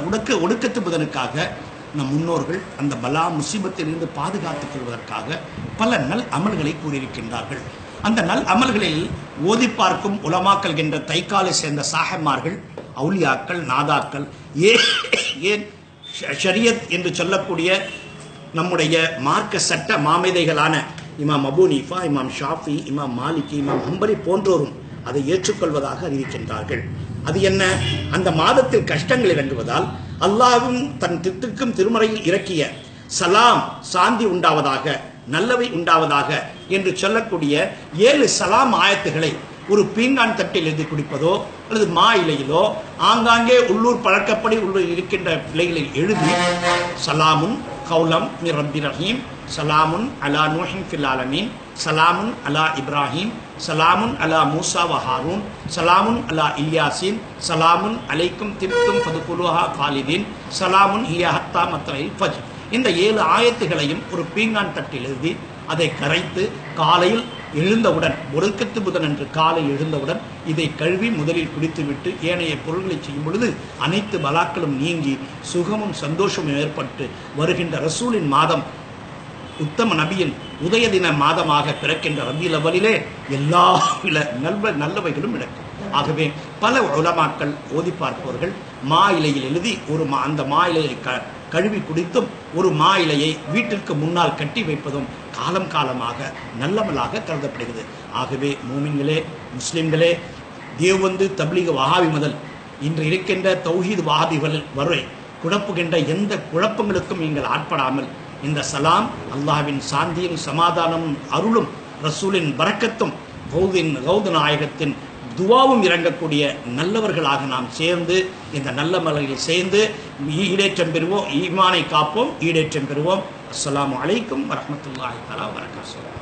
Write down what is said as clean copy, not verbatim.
ஒடுக்கத்து புதனுக்காக நம் முன்னோர்கள் அந்த பலா முசீபத்திலிருந்து பாதுகாத்துக் கொள்வதற்காக பல நல் அமல்களை கூறியிருக்கின்றார்கள். அந்த நல் அமல்களில் ஓதி பார்க்கும் உலமாக்கல் என்ற தைக்காலை சேர்ந்த சாஹமார்கள், அவுலியாக்கள், நாதாக்கள், ஏன் ஷரியத் என்று சொல்லக்கூடிய நம்முடைய மார்க்க சட்ட மாமேதைகளான இமாம் அபு ஹனீஃபா, இமாம் ஷாஃபி, இமாம் மாலிகி, இமாம் ஹம்பலி போன்றோரும் அதை ஏற்றுக்கொள்வதாக அறிவிக்கின்றார்கள். அது என்ன? அந்த மாதத்தில் கஷ்டங்கள் இறங்குவதால் அல்லாஹ்வும் தன் திட்டுக்கும் திருமறையில் இறக்கிய சலாம், சாந்தி உண்டாவதாக, நல்லவை உண்டாவதாக என்று சொல்லக்கூடிய 7 சலாம் ஆயத்துகளை ஒரு பீங்கான் தட்டில் எழுதி குடிப்பதோ அல்லது மா இலையிலோ ஆங்காங்கே உள்ளூர் பழக்கப்படி இருக்கின்ற பிள்ளைகளில் எழுதி சலாமுன் கௌலம் மிர் ரப்பி ரஹீம், சலாமுன் அலா நூஹின் ஃபில் ஆலமீன், சலாமுன் அலா இப்ராஹிம், சலாமுன் அலா மூசா வ ஹாரூன், சலாமுன் அலா இல்யாசின், சலாமுன் அலைக்கும் திப்தும் ஃபதுகுலுஹா காலிதீன், சலாமுன் ஹியா ஹத்தா மத்லஇல் ஃபஜ்ர். இந்த 7 ஆயத்துகளையும் ஒரு பீங்கான் தட்டில் எழுதி அதை கரைத்து காலையில் எழுந்தவுடன், ஒடுக்கத்து புதன் என்று காலை எழுந்தவுடன் இதை கழுவி முதலில் குடித்துவிட்டு ஏனைய பொருள்களை செய்யும் பொழுது அனைத்து பலாக்களும் நீங்கி சுகமும் சந்தோஷமும் ஏற்பட்டு வருகின்ற ரசூலின் மாதம், உத்தம நபியின் உதய தின மாதமாக பிறக்கின்ற ரபியுல் அவ்வலிலே எல்லா நல்லவைகளும் நடக்கும். ஆகவே பல உலமாக்கள், ஓதி பார்ப்பவர்கள் மா இலையில் எழுதி அந்த மா இலையை கழுவி குடித்தும் ஒரு மா இலையை வீட்டிற்கு முன்னால் கட்டி வைப்பதும் காலம் காலமாக நல்லமலாக கருதப்படுகிறது. ஆகவே மூமின்களே, முஸ்லிம்களே, தேவந்து, தப்லீக், வஹாபி முதல் இன்று இருக்கின்ற தௌஹீத் வஹாபிகள் வரை குழப்புகின்ற எந்த குழப்பங்களுக்கும் நீங்கள் ஆட்படாமல் இந்த சலாம், அல்லாஹ்வின் சாந்தியும் சமாதானமும் அருளும் ரசூலின் பரக்கத்தும் கௌது நாயகத்தின் துவாவும் இறங்கக்கூடிய நல்லவர்களாக நாம் சேர்ந்து இந்த நல்ல மலையில் சேர்ந்து ஈடேற்றம் பெறுவோம். ஈமானை காப்போம், ஈடேற்றம் பெறுவோம். அஸ்ஸலாமு அலைக்கும் வரஹ்மத்துல்லாஹி தஆலா வபரகாத்துஹு.